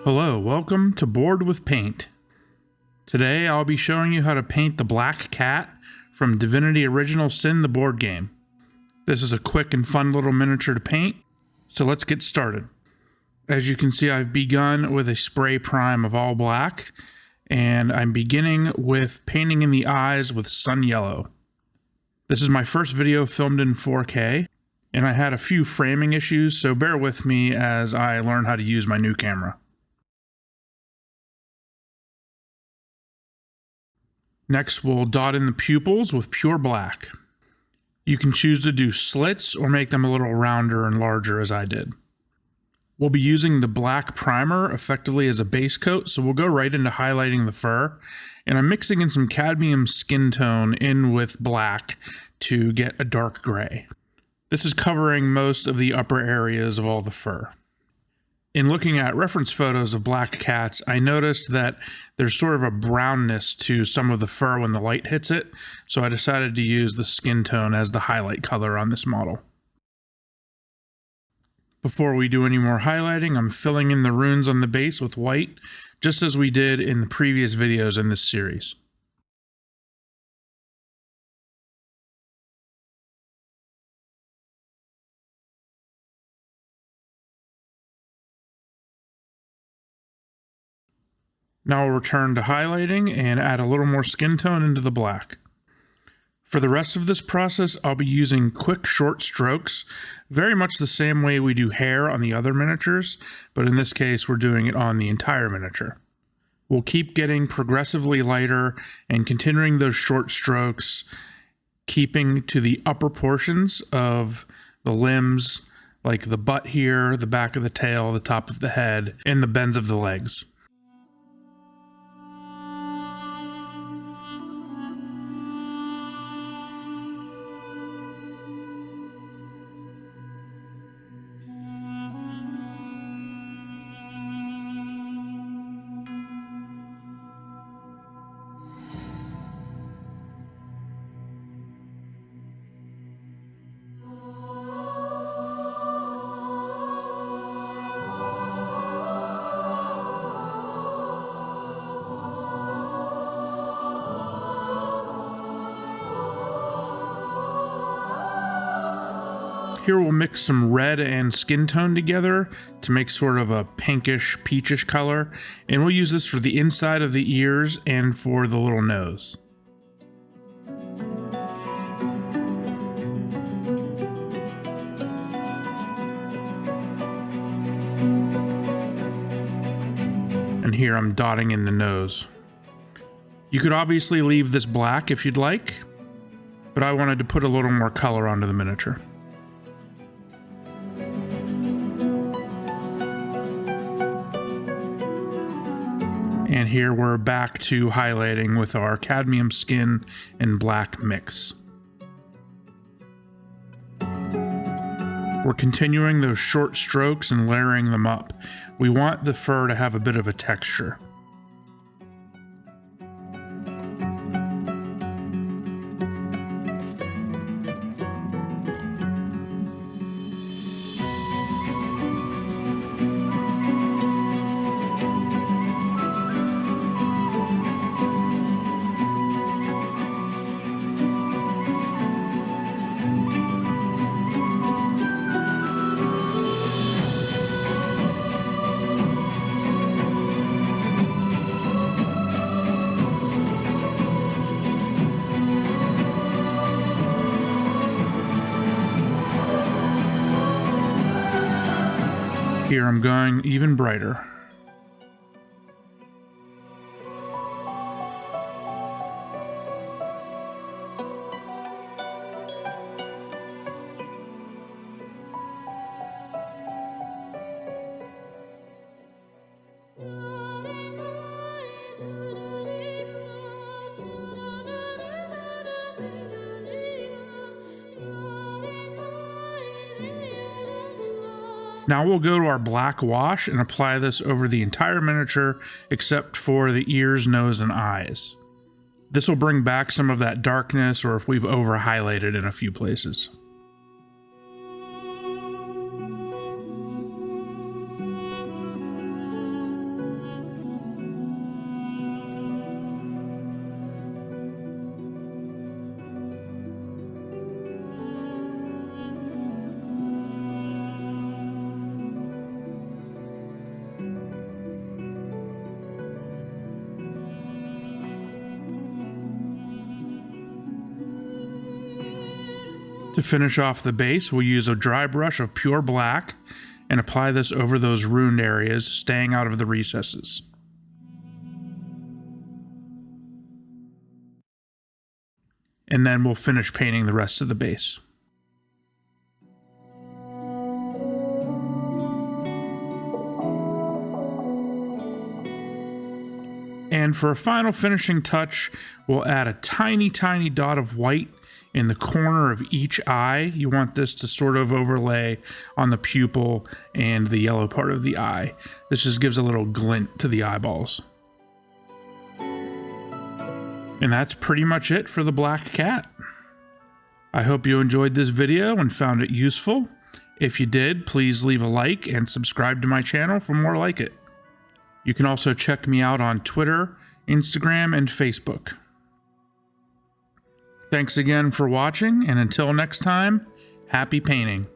Hello, welcome to Board with Paint. Today I'll be showing you how to paint the black cat from Divinity Original Sin, the board game. This is a quick and fun little miniature to paint, so let's get started. As you can see, I've begun with a spray prime of all black, and I'm beginning with painting in the eyes with sun yellow. This is my first video filmed in 4K, and I had a few framing issues, so bear with me as I learn how to use my new camera. Next, we'll dot in the pupils with pure black. You can choose to do slits or make them a little rounder and larger as I did. We'll be using the black primer effectively as a base coat, so we'll go right into highlighting the fur. And I'm mixing in some cadmium skin tone in with black to get a dark gray. This is covering most of the upper areas of all the fur. In looking at reference photos of black cats, I noticed that there's sort of a brownness to some of the fur when the light hits it, so I decided to use the skin tone as the highlight color on this model. Before we do any more highlighting, I'm filling in the runes on the base with white, just as we did in the previous videos in this series. Now I'll return to highlighting and add a little more skin tone into the black. For the rest of this process, I'll be using quick short strokes, very much the same way we do hair on the other miniatures, but in this case we're doing it on the entire miniature. We'll keep getting progressively lighter and continuing those short strokes, keeping to the upper portions of the limbs, like the butt here, the back of the tail, the top of the head, and the bends of the legs. Here we'll mix some red and skin tone together to make sort of a pinkish, peachish color, and we'll use this for the inside of the ears and for the little nose. And here I'm dotting in the nose. You could obviously leave this black if you'd like, but I wanted to put a little more color onto the miniature. And here we're back to highlighting with our cadmium skin and black mix. We're continuing those short strokes and layering them up. We want the fur to have a bit of a texture. Here I'm going even brighter. Now we'll go to our black wash and apply this over the entire miniature except for the ears, nose, and eyes. This will bring back some of that darkness or if we've over highlighted in a few places. To finish off the base, we'll use a dry brush of pure black and apply this over those ruined areas, staying out of the recesses. And then we'll finish painting the rest of the base. And for a final finishing touch, we'll add a tiny, tiny dot of white in the corner of each eye. You want this to sort of overlay on the pupil and the yellow part of the eye. This just gives a little glint to the eyeballs. And that's pretty much it for the black cat. I hope you enjoyed this video and found it useful. If you did, please leave a like and subscribe to my channel for more like it. You can also check me out on Twitter, Instagram, and Facebook. Thanks again for watching, and until next time, happy painting.